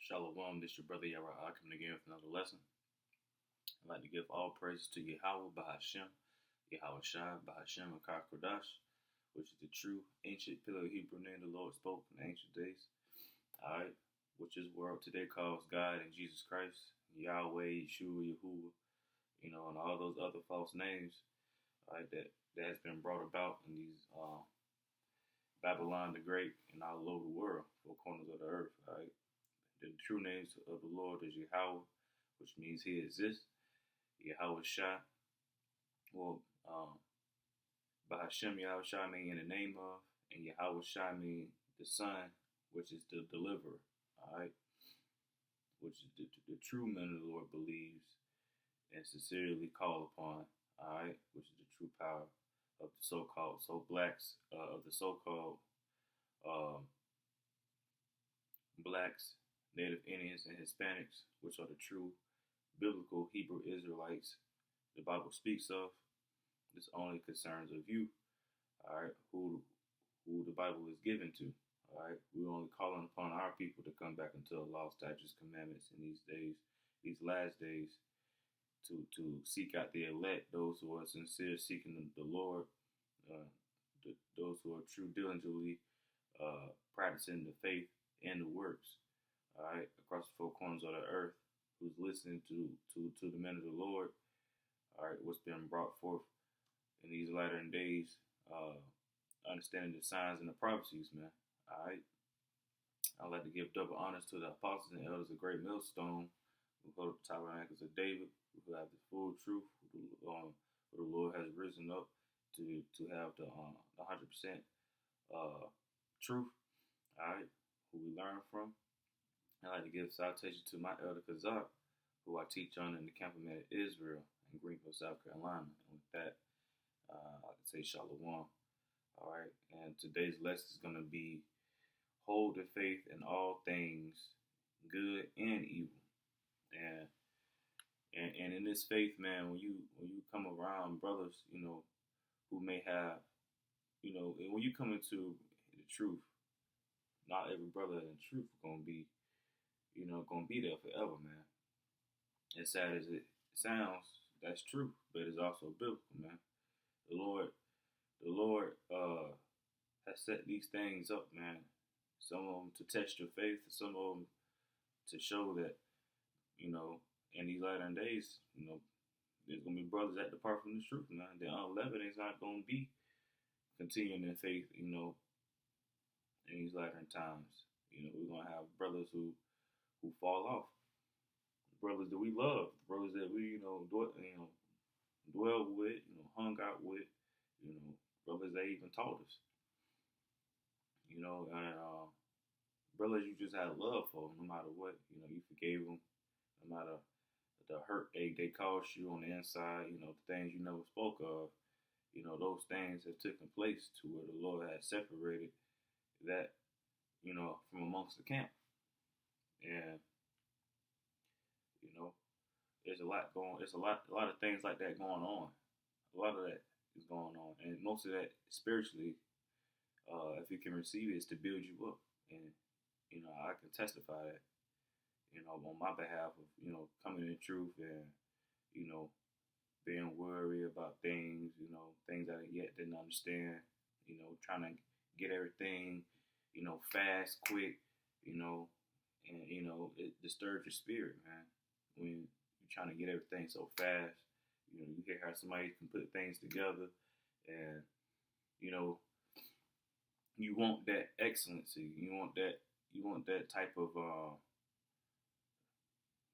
Shalom, this your brother Yara. I come again with another lesson. I'd like to give all praises to Yahweh Bahashem, Yahweh Shai, Bahashem, and Kodash, which is the true ancient pillar of Hebrew name the Lord spoke in the ancient days. Alright, which is world today calls God and Jesus Christ, Yahweh, Yeshua, Yahuwah, and all those other false names, alright, that has been brought about in these Babylon the Great and all over the world, four corners of the earth, alright. The true names of the Lord is Yahweh, which means He exists. Yahweh Shai, well, Bahashem Yahweh Shai mean in the name of, and Yahweh Shai mean the Son, which is the deliverer, alright? Which is the true men of the Lord believes and sincerely call upon, alright? Which is the true power of the so-called, blacks, of the so-called blacks, Native Indians, and Hispanics, which are the true biblical Hebrew Israelites the Bible speaks of. This only concerns of you, alright, who the Bible is given to, alright. We're only calling upon our people to come back into the law, statutes, commandments in these days, these last days, to seek out the elect, those who are sincere, seeking the Lord, those who are true, diligently practicing the faith and the works, alright, across the four corners of the earth, who's listening to the men of the Lord, alright, what's been brought forth in these latter days, understanding the signs and the prophecies, man, alright. I'd like to give double honors to the apostles and elders of Great Millstone, who hold up the tabernacles of David, who have the full truth, who the Lord has risen up to have the 100% truth, alright, who we learn from. I'd like to give salutation to my elder Kazak, who I teach on in the campament of Israel in Greenville, South Carolina. And with that, I can say Shalom. All right. And today's lesson is going to be hold the faith in all things, good and evil. And in this faith, man, when you come around brothers, who may have, when you come into the truth, not every brother in the truth is going to be, going to be there forever, man. As sad as it sounds, that's true, but it's also biblical, man. The Lord has set these things up, man. Some of them to test your faith, some of them to show that, in these latter days, there's going to be brothers that depart from the truth, man. The unleavened is not going to be continuing in faith, in these latter times. We're going to have brothers who fall off. Brothers that we love, brothers that we, dwell with, hung out with, brothers that even taught us, and brothers you just had love for, no matter what, you forgave them, no matter the hurt they caused you on the inside, the things you never spoke of, those things have taken place to where the Lord has separated that, from amongst the camp. And there's a lot of things like that going on. A lot of that is going on, and most of that spiritually, if you can receive it, is to build you up. And I can testify that, on my behalf of coming in truth and being worried about things, things that I yet didn't understand, trying to get everything, fast, quick, and it disturbs your spirit, man, when you're trying to get everything so fast. You hear how somebody can put things together, and you want that excellency, you want that type of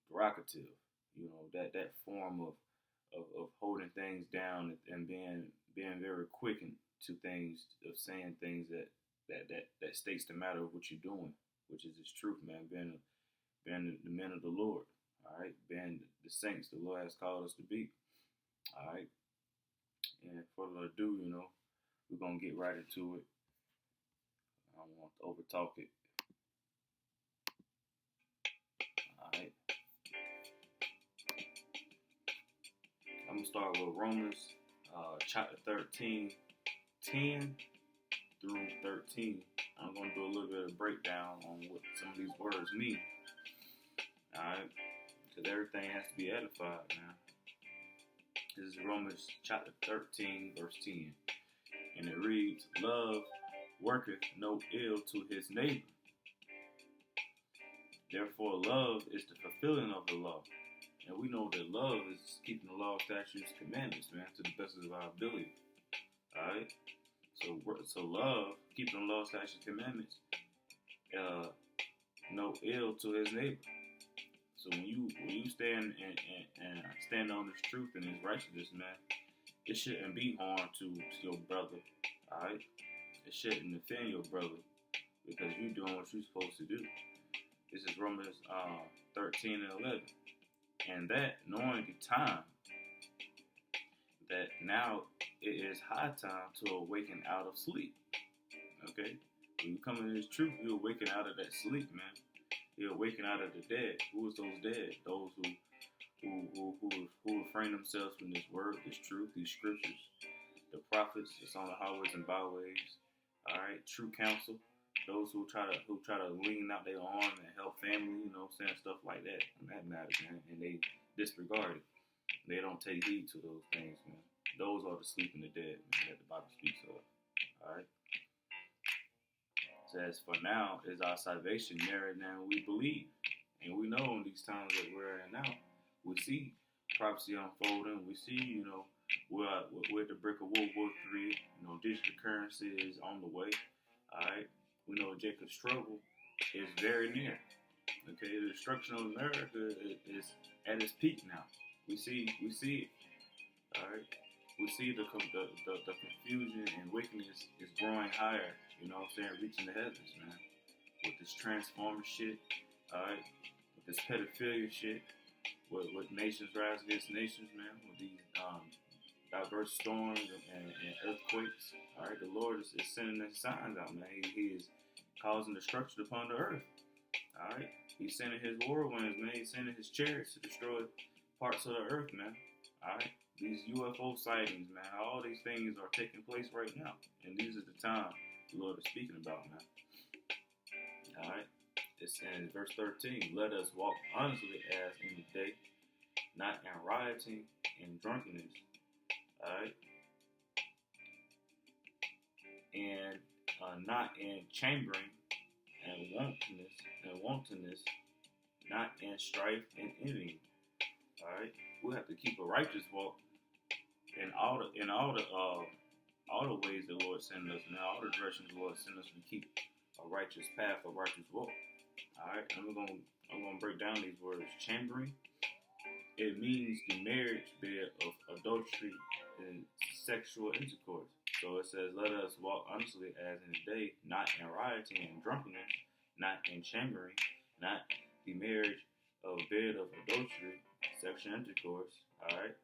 prerogative, that form of holding things down and being very quick to things, of saying things that states the matter of what you're doing, which is this truth, man. Being the men of the Lord, all right, being the saints the Lord has called us to be, all right. And further ado, we're gonna get right into it. I don't want to overtalk it. All right. I'm gonna start with Romans, chapter 13, 10 through 13. I'm gonna do a little bit of breakdown on what some of these words mean. Alright? Because everything has to be edified, man. This is Romans chapter 13, verse 10. And it reads, Love worketh no ill to his neighbor. Therefore, love is the fulfilling of the law. And we know that love is keeping the law, statutes, commandments, man, to the best of our ability. Alright? So love, keeping the law, statutes, commandments, no ill to his neighbor. So when you stand and stand on this truth and this righteousness, man, it shouldn't be harm to your brother. Alright? It shouldn't offend your brother because you're doing what you're supposed to do. This is Romans 13 and 11. And that, knowing the time, that now it is high time to awaken out of sleep. Okay? When you come into this truth, you're awakening out of that sleep, man. You're awakening out of the dead. Who is those dead? Those who refrain themselves from this word, this truth, these scriptures, the prophets that's on the highways and byways. All right, true counsel. Those who try to lean out their arm and help family, saying, stuff like that. And that matters, man. And they disregard it. They don't take heed to those things, man. Those are the sleeping the dead, man, that the Bible speaks of. All right. It says, for now is our salvation nearer than we believe. And we know in these times that we're in now, we see prophecy unfolding. We see, we're at the brick of World War III. Digital currency is on the way. All right. We know Jacob's trouble is very near. Okay, the destruction of America is at its peak now. We see it. All right, we see the confusion and wickedness is growing higher. Reaching the heavens, man. With this transformer shit. All right, with this pedophilia shit. With nations rise against nations, man. With these diverse storms and earthquakes. All right, the Lord is sending his signs out, man. He is causing destruction upon the earth. All right, he's sending his whirlwinds, man. He's sending his chariots to destroy parts of the earth, man. All right, these UFO sightings, man. All these things are taking place right now, and these are the time the Lord is speaking about, man. All right, it's in verse 13. Let us walk honestly as in the day, not in rioting and drunkenness. All right. And not in chambering and wantonness, not in strife and envy. All right, we have to keep a righteous walk in all the ways the Lord sends us, and all the directions the Lord sends us. We keep a righteous path, a righteous walk. All right, I'm gonna break down these words. Chambering, it means the marriage bed of adultery and sexual intercourse. So it says, let us walk honestly as in the day, not in rioting and drunkenness, not in chambering, not the marriage of bed of adultery, sexual intercourse, all right,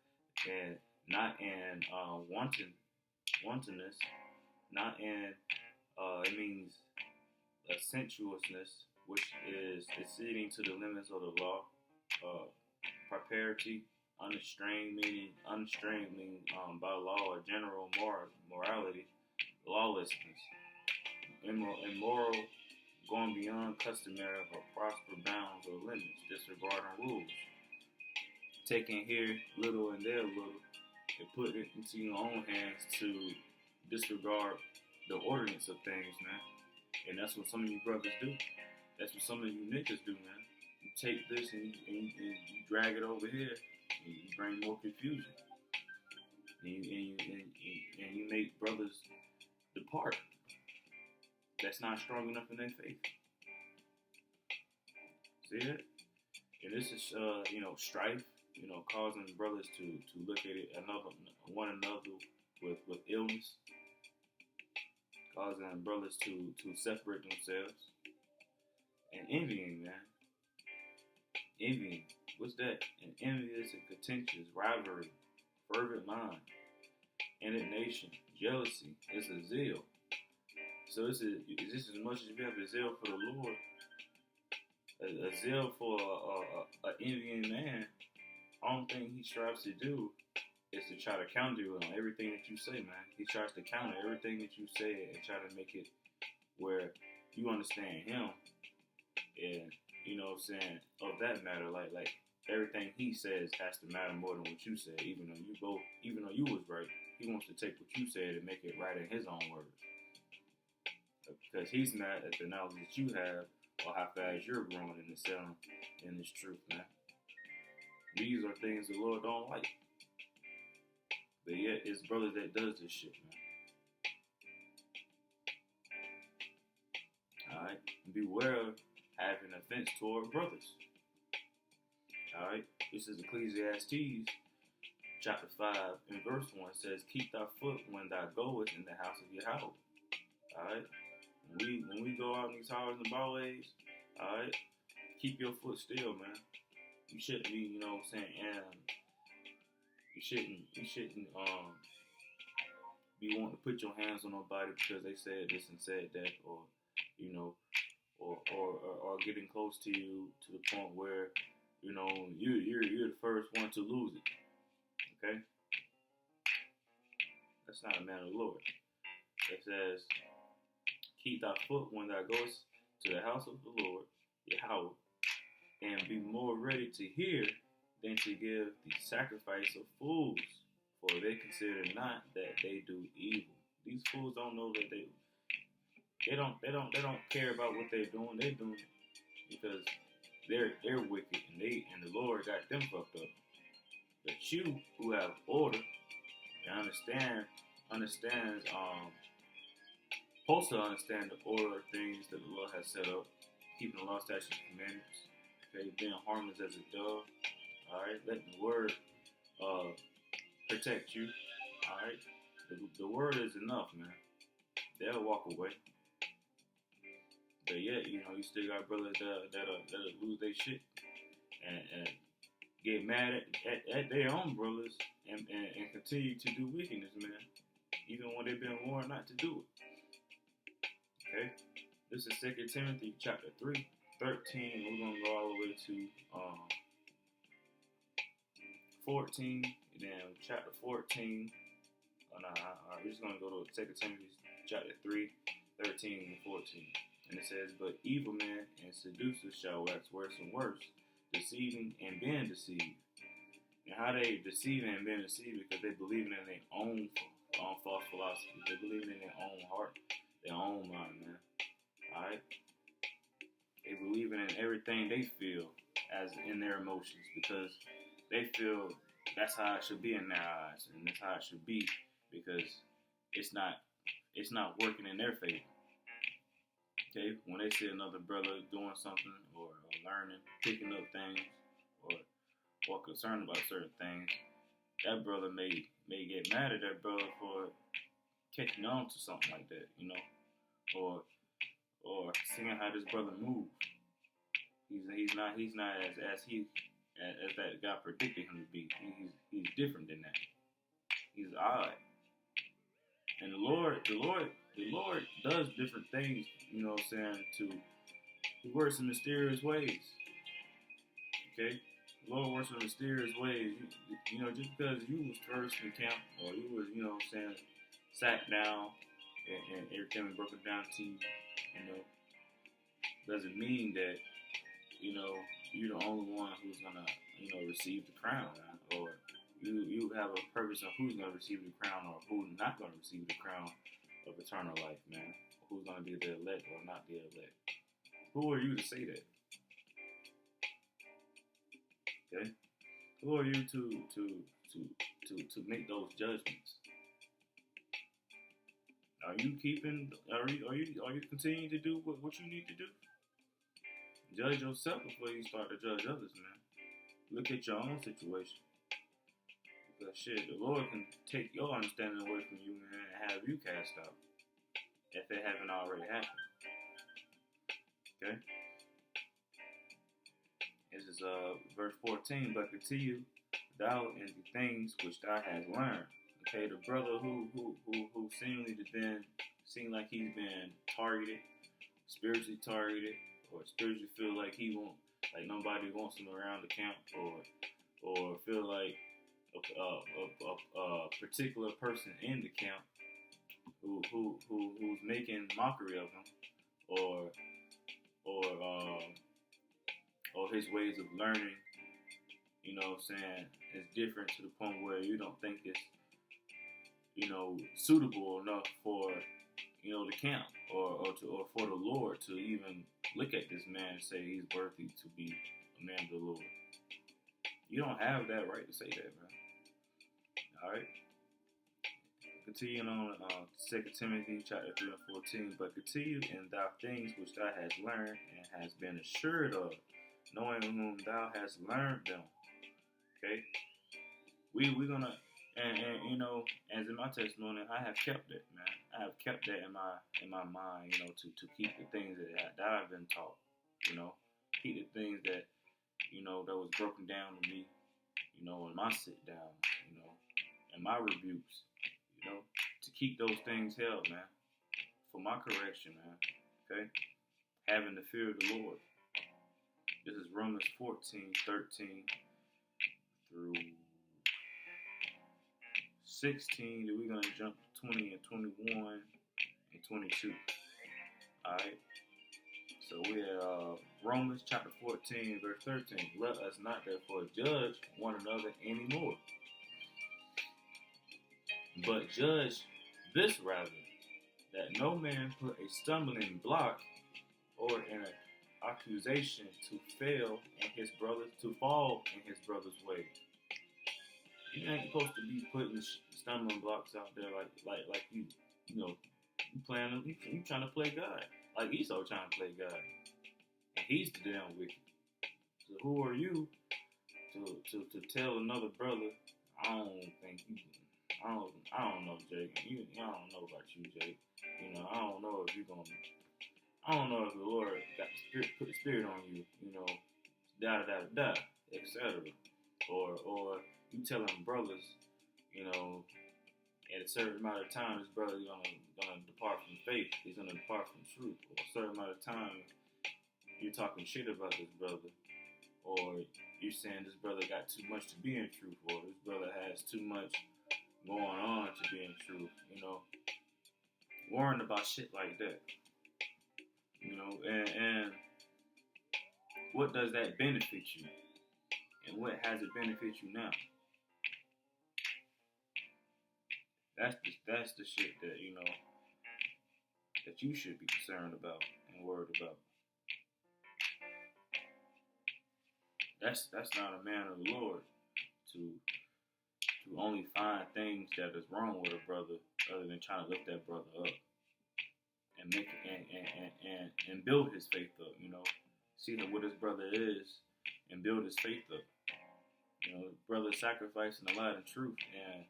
and not in wantonness, not in, it means sensuousness, which is exceeding to the limits of the law, propriety, unrestrained meaning by law or general morality, lawlessness, immoral, going beyond customary or prosper bounds or limits, disregarding rules, taking here little and there little, and put it into your own hands to disregard the ordinance of things, man. And that's what some of you brothers do. That's what some of you niggas do, man. You take this and you drag it over here, and you bring more confusion. And you make brothers depart that's not strong enough in their faith. See it? And this is, strife, causing brothers to look at it one another with illness, causing brothers to separate themselves, and envying, man. Envying, what's that? An envious and contentious rivalry, fervent mind, indignation, jealousy. It's a zeal. So it's just as much as you have a zeal for the Lord, a zeal for a envying man. Only thing he strives to do is to try to counter you on everything that you say, man. He tries to counter everything that you say and try to make it where you understand him, and know what I'm saying, of that matter. Like everything he says has to matter more than what you said. Even though you was right, he wants to take what you said and make it right in his own words. Because he's mad at the knowledge that you have or how fast you're growing in the selling in this truth, man. These are things the Lord don't like. But yet it's brothers that does this shit, man. Alright? Beware of having offense toward brothers. Alright? This is Ecclesiastes chapter 5 and verse 1. It says, keep thy foot when thou goest in the house of Yahweh. Alright? When we go out in these highways and byways, alright, keep your foot still, man. You shouldn't be, you know what I'm saying, you shouldn't be wanting to put your hands on nobody because they said this and said that, or, you know, or getting close to you to the point where, you know, you're the first one to lose it. Okay? That's not a man of the Lord. It says, keep thy foot when thou goest to the house of the Lord, Yahweh, and be more ready to hear than to give the sacrifice of fools, for they consider not that they do evil. These fools don't know that they don't care about what they're doing. They're doing it because they're wicked and the Lord got them fucked up. But you who have order and understands supposed to understand the order of things that the Lord has set up, keeping the law, statutes, and commandments. Okay, being harmless as a dove. Alright, letting the word protect you. Alright, the word is enough, man. They'll walk away. But yet, you know, you still got brothers that'll lose their shit and get mad at their own brothers and continue to do wickedness, man. Even when they've been warned not to do it. Okay, this is 2 Timothy chapter 3, 13. We're going to go all the way to 14, and then chapter 14. We're just going to go to 2 Timothy chapter 3, 13 and 14. And it says, but evil men and seducers shall wax worse and worse, deceiving and being deceived. And how they deceiving and being deceived? Because they believing in their own false philosophy. They believing in their own heart, their own mind, man. Alright? They believing in everything they feel as in their emotions because they feel that's how it should be in their eyes and that's how it should be because it's not working in their favor. Okay? When they see another brother doing something or learning, picking up things or concerned about certain things, that brother may get mad at that brother for catching on to something like that, you know, or seeing how this brother moves. He's not as that God predicted him to be. He's different than that. He's odd. And the Lord does different things, you know what I'm saying, He works in mysterious ways. Okay? The Lord works in mysterious ways. You know, just because you was first in camp or you was, you know what I'm saying, sat down and everything was broken down to you, you know, doesn't mean that, you know, you're the only one who's gonna, you know, receive the crown, man. Or you have a purpose of who's gonna receive the crown or who's not gonna receive the crown of eternal life, man. Who's gonna be the elect or not the elect? Who are you to say that? Okay? Who are you to make those judgments? Are you continuing to do what you need to do? Judge yourself before you start to judge others, man. Look at your own situation. Because shit, the Lord can take your understanding away from you, man, and have you cast out. If it haven't already happened. Okay? This is verse 14. But continue thou in the things which thou hast learned. Okay, the brother who seemed like he's been targeted, spiritually targeted, or spiritually feel like nobody wants him around the camp, or feel like a particular person in the camp who's making mockery of him, or or his ways of learning, you know what I'm saying, is different to the point where you don't think it's, you know, suitable enough for, you know, the camp or for the Lord to even look at this man and say he's worthy to be a man of the Lord. You don't have that right to say that, man. All right. Continuing on 2 Timothy chapter 3 and 14, but continue in thou things which thou hast learned and hast been assured of, knowing whom thou hast learned them. Okay? We're gonna and you know, as in my testimony, I have kept it, man. I have kept that in my mind, you know, to keep the things that I've been taught, you know, keep the things that, you know, that was broken down to me, you know, in my sit down, you know, and my rebukes, you know, to keep those things held, man, for my correction, man. Okay, having the fear of the Lord. This is Romans 14:13 through 16, then we're going to jump to 20 and 21 and 22. Alright, so we have Romans chapter 14, verse 13. Let us not therefore judge one another anymore, but judge this rather, that no man put a stumbling block or an accusation to fall in his brother's way. You ain't supposed to be putting stumbling blocks out there like you know, you trying to play God, like Esau trying to play God, and he's the damn wicked. So who are you to tell another brother? I don't know, Jake. I don't know about you, Jake. You know, I don't know if the Lord got put the spirit on you. You know, etc. Or you telling brothers, you know, at a certain amount of time, this brother is gonna depart from faith. He's gonna depart from truth. Or a certain amount of time, you're talking shit about this brother, or you're saying this brother got too much to be in truth, or this brother has too much going on to be in truth. You know, worrying about shit like that. You know, and what does that benefit you? And what has it benefit you now? That's the shit that, you know, that you should be concerned about and worried about. That's not a man of the Lord to only find things that is wrong with a brother other than trying to lift that brother up and make it and build his faith up, you know. See what his brother is and build his faith up. You know, brother sacrificing a lot in truth, and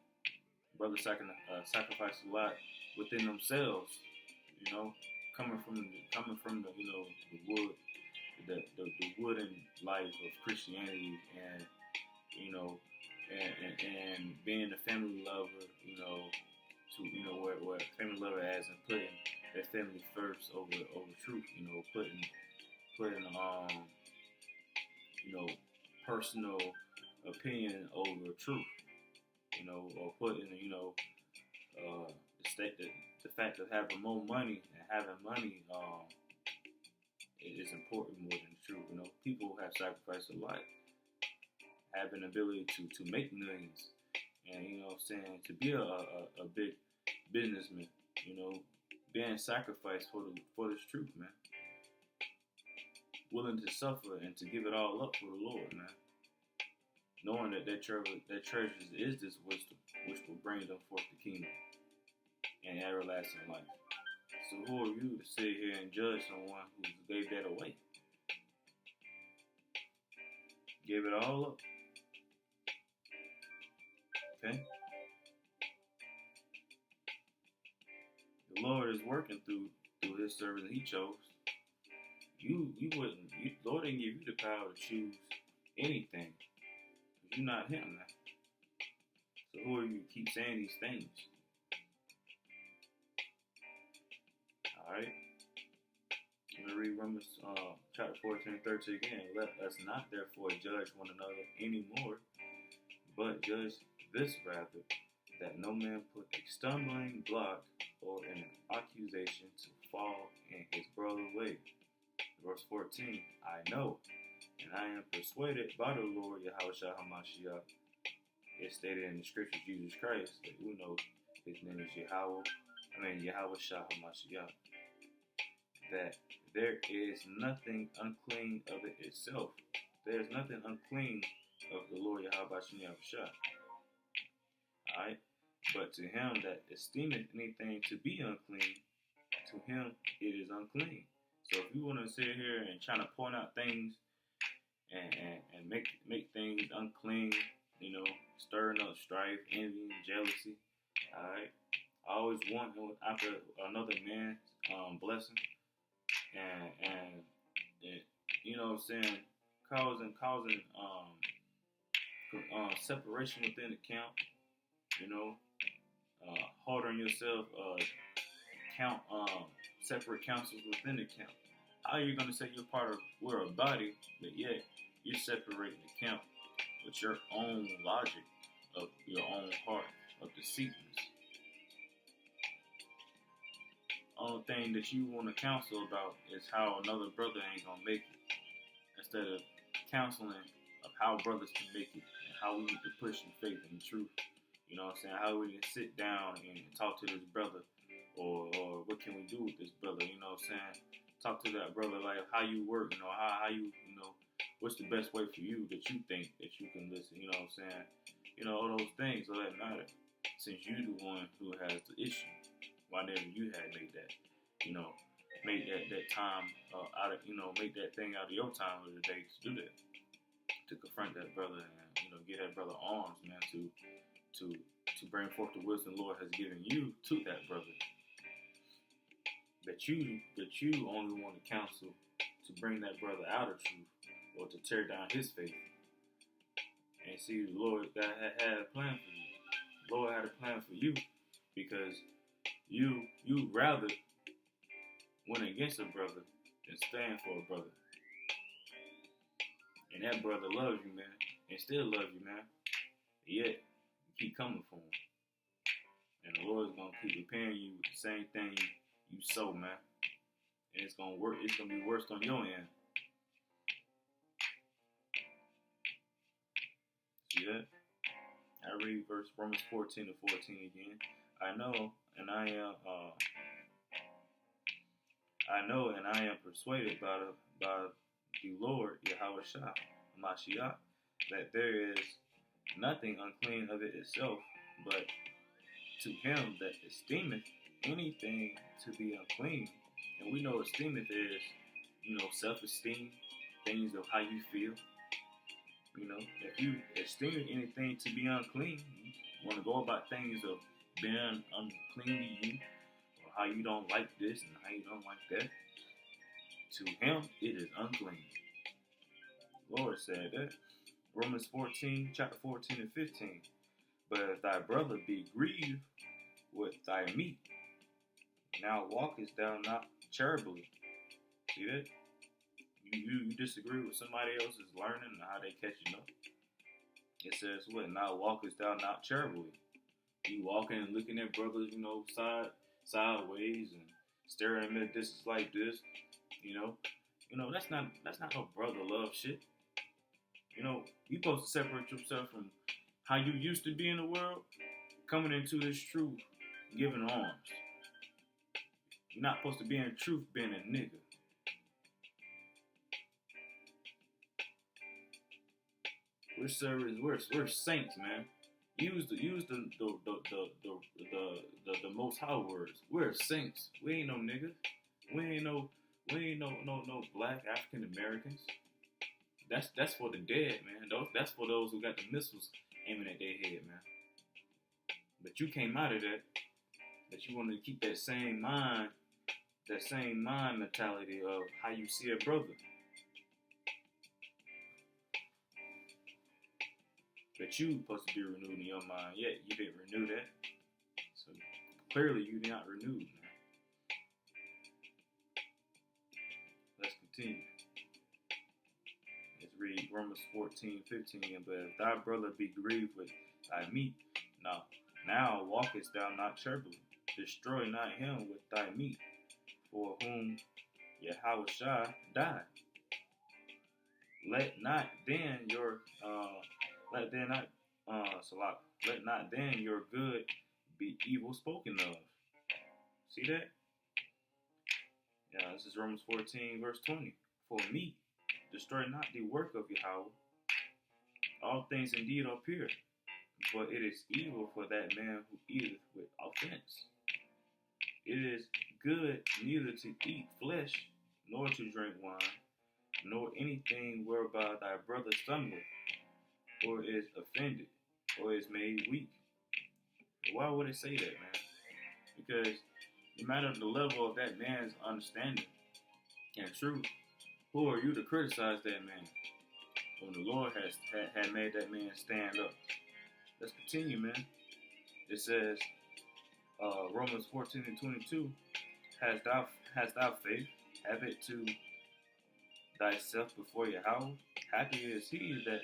brother sacrifice a lot within themselves. You know, coming from the you know, the wooden life of Christianity, and you know, and being a family lover. You know, to, you know, what family lover as in putting their family first over truth. You know, putting you know, personal opinion over truth, you know, or putting, you know, the fact of having more money and having money is important more than the truth. You know, people have sacrificed a lot, having the ability to make millions, and, you know what I'm saying, to be a big businessman, you know, being sacrificed for this truth, man. Willing to suffer and to give it all up for the Lord, man. Knowing that treasures is this wisdom, which will bring them forth the kingdom and everlasting life. So who are you to sit here and judge someone who gave that away? Gave it all up. Okay? The Lord is working through his servant he chose. Lord didn't give you the power to choose anything. You're not him, man. So who are you to keep saying these things? Alright. I'm going to read Romans chapter 14:13 again. Let us not therefore judge one another anymore, but judge this rather, that no man put a stumbling block or an accusation to fall in his brother's way. Verse 14, I know And I am persuaded by the Lord Yahweh Shah Hamashiach. It's stated in the scripture, Jesus Christ, that we know his name is Yahweh Shah Hamashiach, that there is nothing unclean of it itself. There is nothing unclean of the Lord Yahweh Shah. Alright? But to him that esteemeth anything to be unclean, to him it is unclean. So if you want to sit here and try to point out things and make things unclean, stirring up strife, envy, jealousy, alright? I always want after another man's blessing and you know what I'm saying, causing separation within the camp, holding yourself count separate councils within the camp. How are you gonna say we're a body, but yet you're separating the camp with your own logic of your own heart of deceitfulness? Only thing that you want to counsel about is how another brother ain't gonna make it, instead of counseling of how brothers can make it and how we need to push in faith and truth. You know what I'm saying? How we can sit down and talk to this brother, or what can we do with this brother? You know what I'm saying? Talk to that brother like how you work. How you what's the best way for you that you think that you can listen. You know what I'm saying? All those things, all that matter. Since you're the one who has the issue, why never you had made that, make that time out of, make that thing out of your time of the day to do that, to confront that brother and get that brother arms, man, to bring forth the wisdom the Lord has given you to that brother. That you only want to counsel to bring that brother out of truth or to tear down his faith. And see, the Lord had a plan for you. The Lord had a plan for you because you rather went against a brother than stand for a brother. And that brother loves you, man, and still loves you, man. Yet, you keep coming for him. And the Lord's going to keep repaying you with the same thing you sow, man. And it's going to work. It's going to be worse on your end. See that? I read Romans 14 to 14 again. I know and I am persuaded by the Lord Yahweh Shah Mashiach, that there is nothing unclean of it itself, but to him that esteemeth anything to be unclean. And we know esteemeth is, self-esteem, things of how you feel. If you esteem anything to be unclean, you want to go about things of being unclean to you, or how you don't like this and how you don't like that. To him, it is unclean. The Lord said that. Romans 14, chapter 14 and 15. But if thy brother be grieved with thy meat, now walkest thou not charitably. See that? You disagree with somebody else's learning and how they catching up. It says what? Now walkest thou not charitably. You walking and looking at brothers, sideways and staring at them at distance like this. That's not no brother love shit. You supposed to separate yourself from how you used to be in the world, coming into this truth, giving arms. You're not supposed to be in truth being a nigga. We're saints, man. Use the most high words. We're saints. We ain't no niggas. We ain't no black African Americans. That's for the dead, man. That's for those who got the missiles aiming at their head, man. But you came out of that you wanted to keep that same mind mentality of how you see a brother. But you supposed to be renewed in your mind. Yet you didn't renew that. So clearly you not renewed, man. Let's continue. Let's read Romans 14:15 again. But if thy brother be grieved with thy meat, now walkest thou not charitably. Destroy not him with thy meat, for whom Yahweh Shah died. let not then your let then not Salak, let not then your good be evil spoken of. See that? Yeah, this is Romans 14, verse 20. For me, destroy not the work of Yahweh. All things indeed are pure, but it is evil for that man who eateth with offense. It is good neither to eat flesh, nor to drink wine, nor anything whereby thy brother stumbleth, or is offended, or is made weak. Why would it say that, man? Because no matter the level of that man's understanding and truth, who are you to criticize that man when the Lord has had made that man stand up? Let's continue, man. It says, Romans 14 and 22, hast thou faith? Have it to thyself before Yahweh. Happy is he that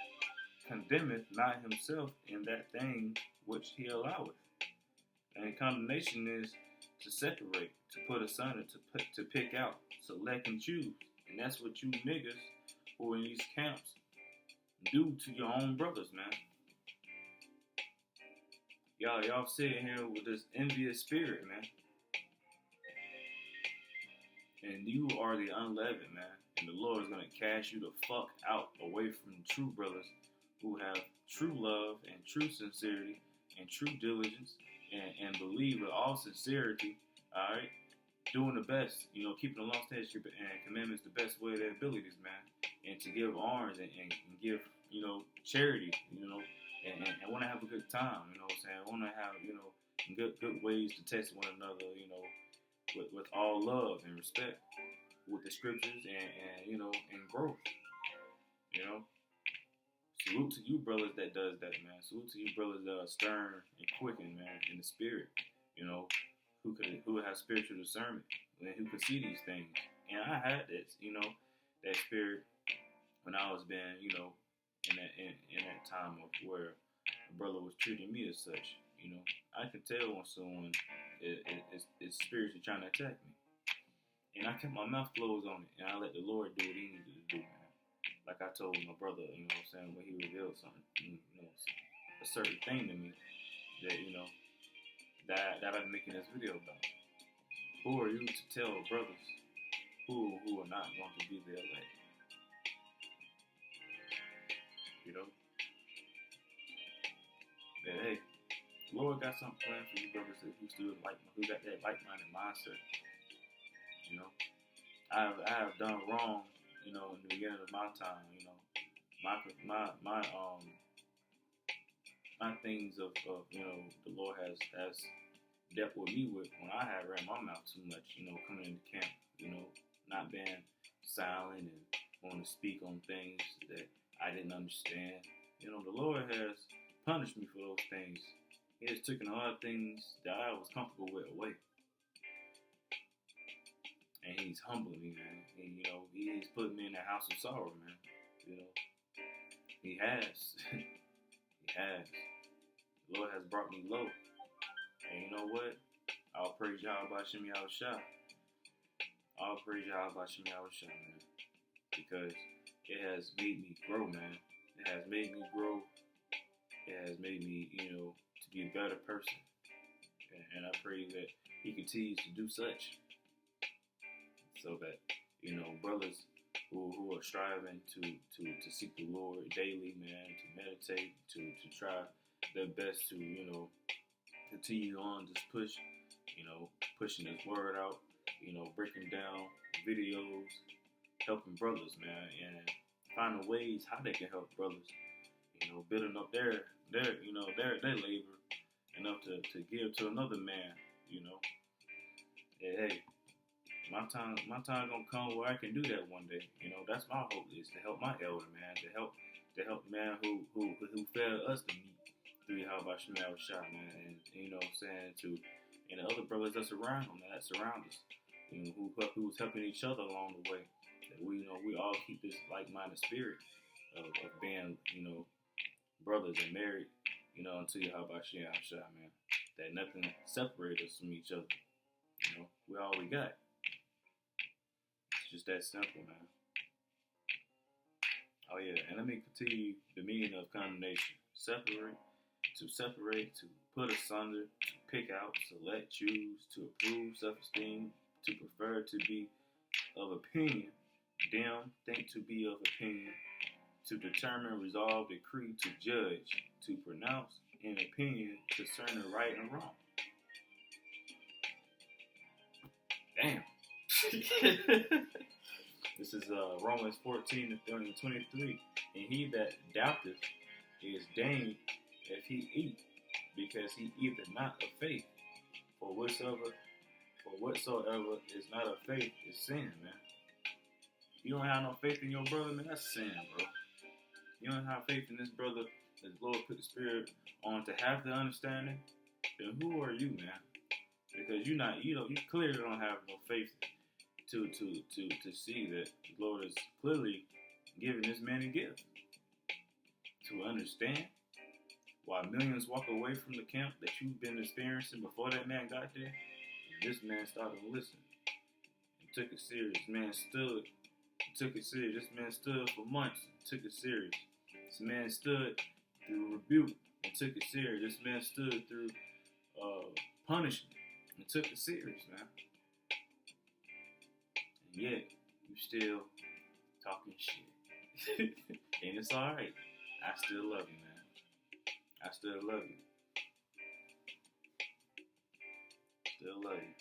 condemneth not himself in that thing which he alloweth. And condemnation is to separate, to put asunder, to pick out, select and choose. And that's what you niggas who are in these camps do to your own brothers, man. Y'all sitting here with this envious spirit, man. And you are the unleavened, man. And the Lord is going to cast you the fuck out away from true brothers who have true love and true sincerity and true diligence and believe with all sincerity, all right? Doing the best, keeping the law, statutes, and commandments the best way of their abilities, man. And to give alms and give, charity, and want to have a good time, what I'm saying? Want to have, good ways to test one another, with all love and respect, with the scriptures and growth, Salute to you brothers that does that, man. Salute to you brothers that are stern and quickened, man, in the spirit, who have spiritual discernment and who can see these things. And I had that, that spirit when I was being, in that time of where a brother was treating me as such. I could tell when someone is spiritually trying to attack me. And I kept my mouth closed on it, and I let the Lord do what he needed to do, man. Like I told my brother, when he revealed something, a certain thing to me that, that I'm making this video about. Who are you to tell brothers who are not going to be the elect? But hey, the Lord got something planned for you brothers who got that like-minded mindset. I have done wrong, in the beginning of my time, my things of the Lord has dealt with me with when I had ran my mouth too much, coming into camp, not being silent and wanting to speak on things that I didn't understand. The Lord has punished me for those things. He has taken a lot of things that I was comfortable with away. And he's humbling me, man. And, he's putting me in the house of sorrow, man. He has. He has. The Lord has brought me low. And you know what? I'll praise Yahweh Bashem Yahushua. I'll praise Yahweh Bashem Yahushua, man. Because it has made me grow, man. It has made me grow. It has made me, to be a better person. And I pray that he continues to do such. So that, brothers who are striving to seek the Lord daily, man, to meditate, to try their best to, continue on this push, pushing his word out, breaking down videos, helping brothers, man, and finding ways how they can help brothers, building up their labor enough to give to another man, Hey, my time gonna come where I can do that one day. That's my hope, is to help my elder, man, to help man who fed us the meat through Yahweh Shemel Shah, man, and and the other brothers that surround him, that surround us, who's helping each other along the way. That we all keep this like-minded spirit of being, brothers and married, unto Yahweh Shemel Shah, man. That nothing separates us from each other. We all we got. It's just that simple, man. Oh yeah, and let me continue the meaning of condemnation. Separate, to put asunder, to pick out, select, choose, to approve, self-esteem, to prefer, to be of opinion, dim, think to be of opinion, to determine, resolve, decree, to judge, to pronounce an opinion concerning right and wrong. Damn. This is Romans 14 to 23. And he that doubteth is damned if he eat, because he eateth not of faith. For whatsoever is not of faith is sin, man. You don't have no faith in your brother, man, that's sin, bro. You don't have faith in this brother that the Lord put the Spirit on to have the understanding, then who are you, man? Because you clearly don't have no faith to see that the Lord is clearly giving this man a gift. To understand why millions walk away from the camp that you've been experiencing before that man got there, and this man started to listen and took it serious. Took it serious. This man stood for months and took it serious. This man stood through rebuke and took it serious. This man stood through punishment and took it serious, man. And yet, you still talking shit. And it's alright. I still love you, man. I still love you. Still love you.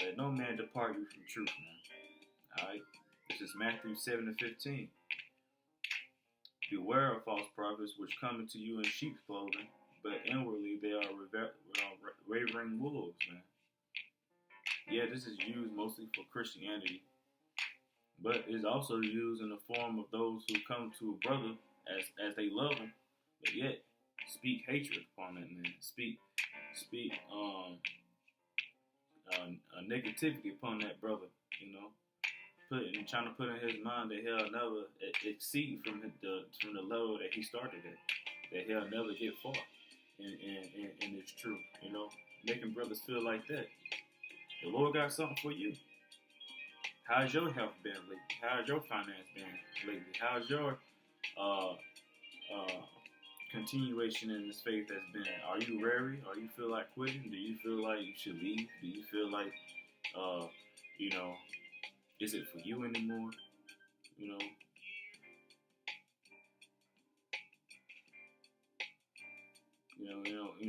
Let no man depart you from truth, man. Alright? This is Matthew 7 and 15. Beware of false prophets which come into you in sheep's clothing, but inwardly they are ravering wolves, man. Yeah, this is used mostly for Christianity, but it's also used in the form of those who come to a brother as they love him, but yet speak hatred upon that man, speak negativity upon that brother, you know. Trying to put in his mind that he'll never exceed from the level that he started at, that he'll never get far in this truth, you know, making brothers feel like that. The Lord got something for you. How's your health been lately? How's your finance been lately? How's your continuation in this faith has been? Are you weary? Are you feel like quitting? Do you feel like you should leave? Do you feel like is it for you anymore? You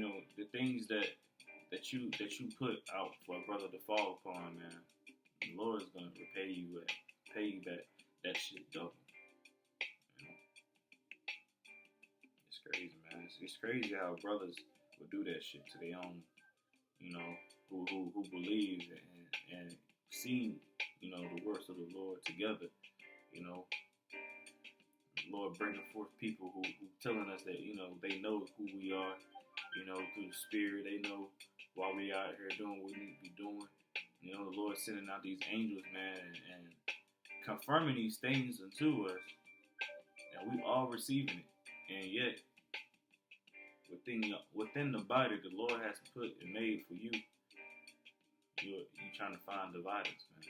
know, the things that you put out for a brother to fall upon, man. The Lord is gonna pay you back that shit double. You know? It's crazy, man. It's crazy how brothers would do that shit to their own, you know, who believes and see, you know, the works of the Lord together, you know. The Lord bringing forth people who telling us that, you know, they know who we are, you know, through the Spirit. They know why we out here doing what we need to be doing. You know, the Lord sending out these angels, man, and confirming these things unto us, and we all receiving it. And yet, within the body, the Lord has put and made for you. You trying to find dividers, man.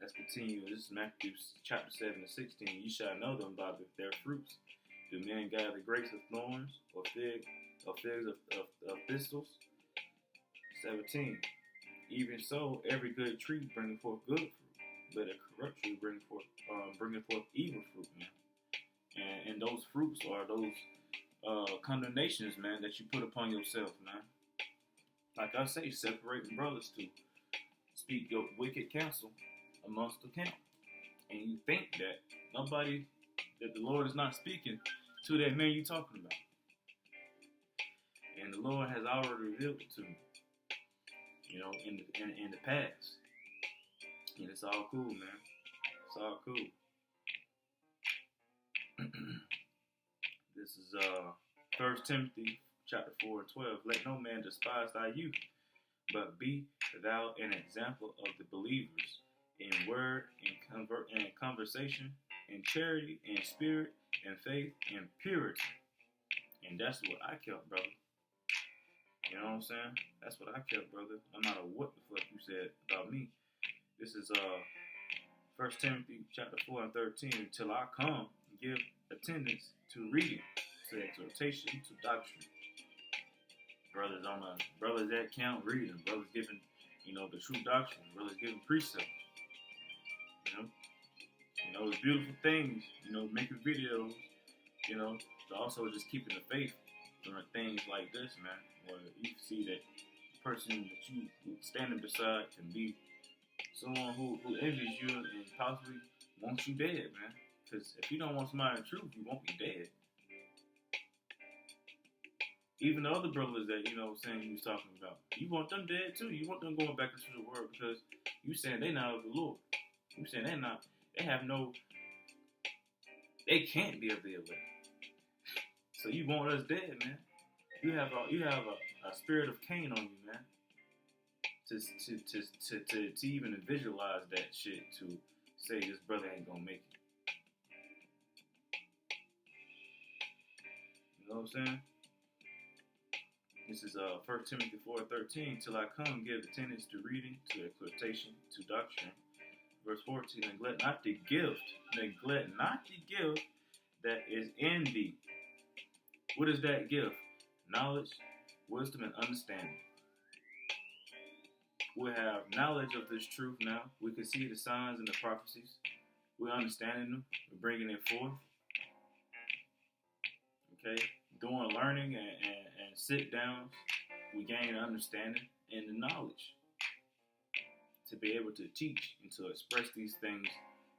Let's continue. This is Matthew chapter 7 and 16. You shall know them by their fruits. Do men gather grapes of thorns, or figs of thistles? 17. Even so, every good tree bringeth forth good fruit, but a corrupt tree bringeth forth evil fruit, man. And those fruits are those condemnations, man, that you put upon yourself, man. Like I say, separating brothers to speak your wicked counsel amongst the camp. And you think that the Lord is not speaking to that man you talking about. And the Lord has already revealed it to me, you know, in the past. And it's all cool, man. It's all cool. This is 1 Timothy chapter 4 and 12. Let no man despise thy youth, but be thou an example of the believers in word, in conversation, in charity, in spirit, in faith, in purity. And that's what I kept, brother. You know what I'm saying? That's what I kept, brother. No matter what the fuck you said about me. This is First Timothy chapter 4 and 13, until I come, give attendance to reading, to exhortation, to doctrine. Brothers that count reading, brothers giving, the true doctrine, brothers giving precepts, you know. It's beautiful things, making videos, but also just keeping the faith during things like this, man, where you see that the person that you standing beside can be someone who envies you and possibly wants you dead, man. Because if you don't want somebody in truth, you won't be dead. Even the other brothers that, saying you was talking about, you want them dead too. You want them going back into the world because you saying they not of the Lord. You saying they can't be of the elect. So you want us dead, man. You have a spirit of Cain on you, man. To even visualize that shit, to say this brother ain't gonna make it. You know what I'm saying? This is 1 Timothy 4:13. Till I come, give attendance to reading, to exhortation, to doctrine. Verse 14. Neglect not the gift that is in thee. What is that gift? Knowledge, wisdom, and understanding. We have knowledge of this truth now. We can see the signs and the prophecies. We're understanding them. We're bringing it forth. Okay? Doing learning and sit downs. We gain understanding and the knowledge to be able to teach and to express these things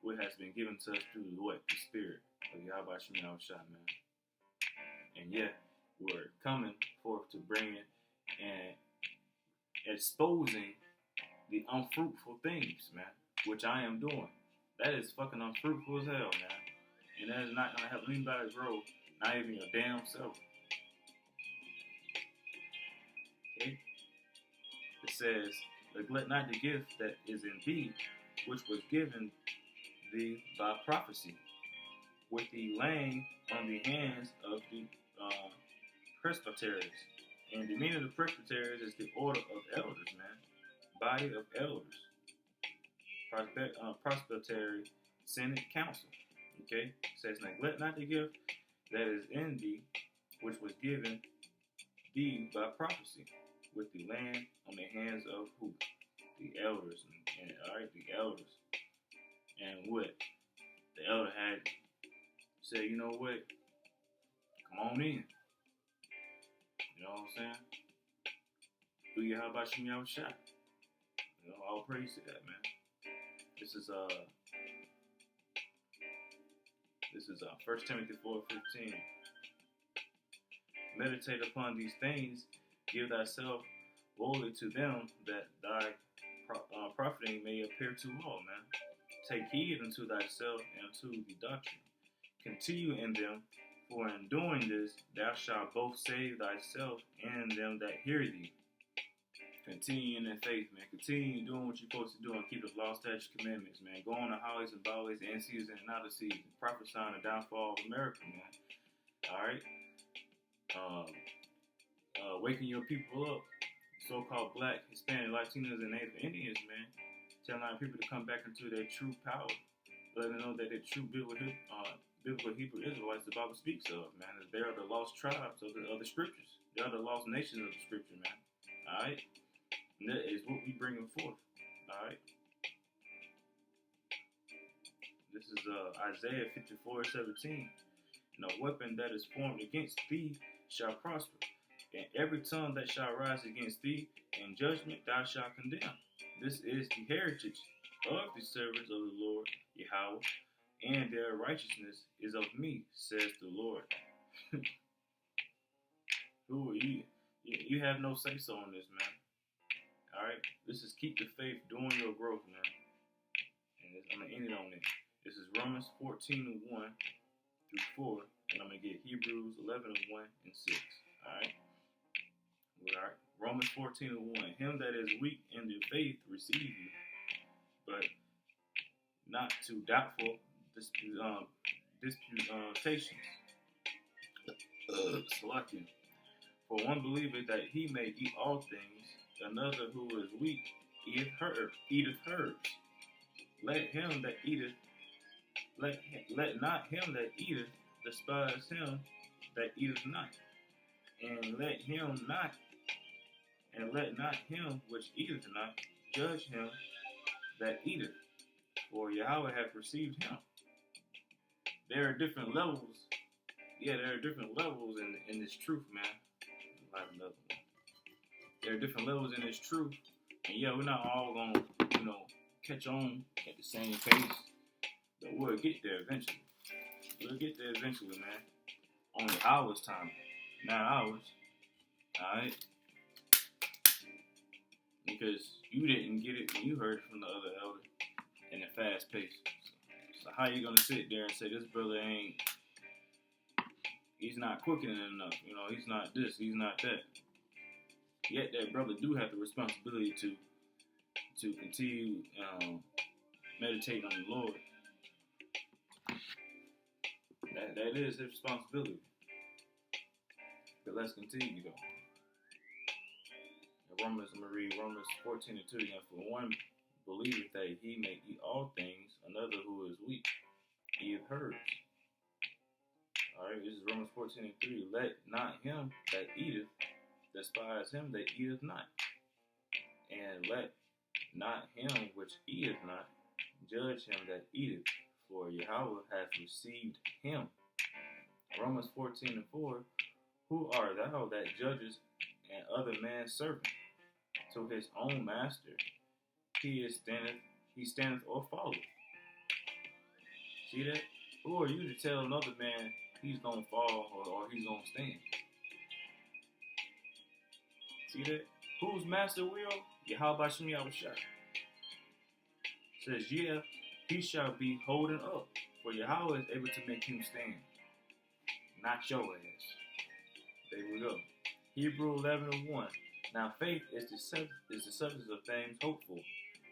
what has been given to us through the Spirit of Yahweh Shem Yahushua, man. And yet, we're coming forth to bring it and exposing the unfruitful things, man, which I am doing. That is fucking unfruitful as hell, man. And that is not going to help anybody grow, not even your damn self. Okay? It says, neglect not the gift that is in thee, which was given thee by prophecy, with the laying on the hands of the presbyteries. And the meaning of the presbyteries is the order of elders, man. Body of elders. Presbytery, Senate, Council. Okay? It says, neglect not the gift that is in thee, which was given thee by prophecy, with the land on the hands of who? The elders. And alright, the elders. And what? The elder had said, you know what? Come on in. You know what I'm saying? Do you how about Shem Yahushua? All praise to that, man. This is 1 Timothy 4:15. Meditate upon these things, give thyself wholly to them, that thy profiting may appear to all, man. Take heed unto thyself and unto the doctrine. Continue in them, for in doing this thou shalt both save thyself and them that hear thee. Continue in that faith, man. Continue doing what you're supposed to do and keep the law, statutes, commandments, man. Go on the highways and byways in season and out of season. Prophesying the downfall of America, man. Alright? Waking your people up. So-called black, Hispanic, Latinos, and Native Indians, man. Telling people to come back into their true power. Letting them know that they're true biblical Hebrew Israelites the Bible speaks of, man. They are the lost tribes of the scriptures. They are the lost nations of the scripture, man. Alright? And that is what we bringing forth. Alright? This is Isaiah 54:17. No weapon that is formed against thee shall prosper, and every tongue that shall rise against thee in judgment thou shalt condemn. This is the heritage of the servants of the Lord Yahweh, and their righteousness is of me, says the Lord. Who are you? You have no say-so on this, man. Alright? This is keep the faith doing your growth, man. And I'm going to end it on it. This is Romans 14:1-4. And I'm going to get Hebrews 11:1-6. Alright? Alright? Romans 14:1. Him that is weak in the faith receive you, but not to doubtful disputations. Slacking. For one believeth that he may eat all things, another who is weak eateth herbs. let him that eateth, let not him that eateth despise him that eateth not, and let not him which eateth not judge him that eateth, for Yahweh hath received him. There are different levels. Yeah, there are different levels in this truth, man. Like another one. There are different levels in this truth, and yeah, we're not all gonna, catch on at the same pace, but we'll get there eventually. We'll get there eventually, man. Only hours time, not hours. All right, because you didn't get it when you heard it from the other elder in a fast pace. So how you gonna sit there and say this brother he's not quickening enough, he's not this, he's not that. Yet that brother do have the responsibility to continue meditating on the Lord. That is his responsibility. But let's continue though. I'm going to read Romans 14:2 again. For one believeth that he may eat all things, another who is weak eateth herbs. Alright, this is Romans 14:3. Let not him that eateth despise him that eateth not, and let not him which eateth not judge him that eateth, for Yahweh hath received him. Romans 14:4. Who art thou that judgest an other man's servant? To his own master he standeth or falleth. See that? Who are you to tell another man he's gonna fall or he's gonna stand? See that? Whose master will? Yahweh Shem Yahushua. Says, yeah, he shall be holding up, for Yahweh is able to make him stand. Not your ass. There we go. Hebrew 11:1. Now faith is the substance of things hoped for,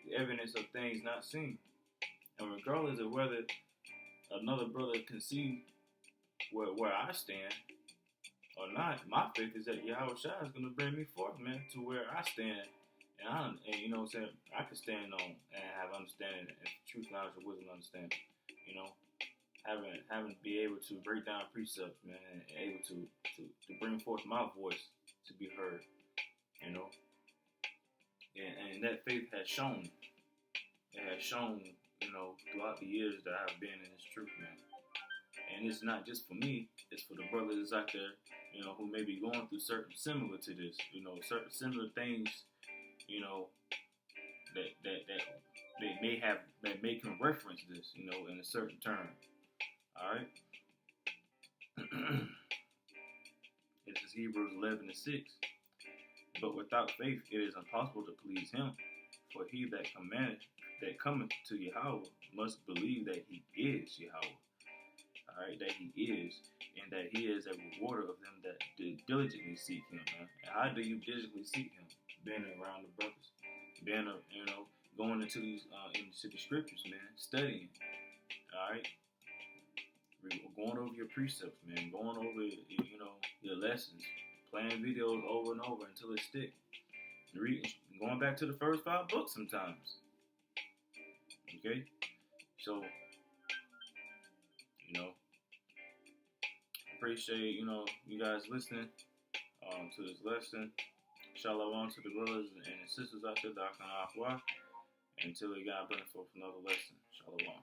the evidence of things not seen. And regardless of whether another brother can see where I stand or not, my faith is that Yahweh Shai is going to bring me forth, man, to where I stand. And you know what I'm saying, I can stand on and have understanding and truth, knowledge, and wisdom, understanding. Having to be able to break down precepts, man, and able to bring forth my voice to be heard, and that faith has shown. It has shown, throughout the years that I've been in this truth, man. And it's not just for me; it's for the brothers out there, who may be going through certain similar to this, certain similar things, that they may have that may can reference this, in a certain term. All right. It is Hebrews 11:6. But without faith it is impossible to please him. For he that cometh to Yahweh must believe that he is Yahweh. Alright, that he is, and that he is a rewarder of them that diligently seek him, man. And how do you diligently seek him? Being around the brothers. Being going into these into the scriptures, man, studying. Alright? Going over your precepts, man. Going over your lessons. Playing videos over and over until it sticks. Going back to the first 5 books sometimes. Okay? So, appreciate, you guys listening to this lesson. Shalom to the brothers and sisters out there that I can Until we got bring forth another lesson. Shalom.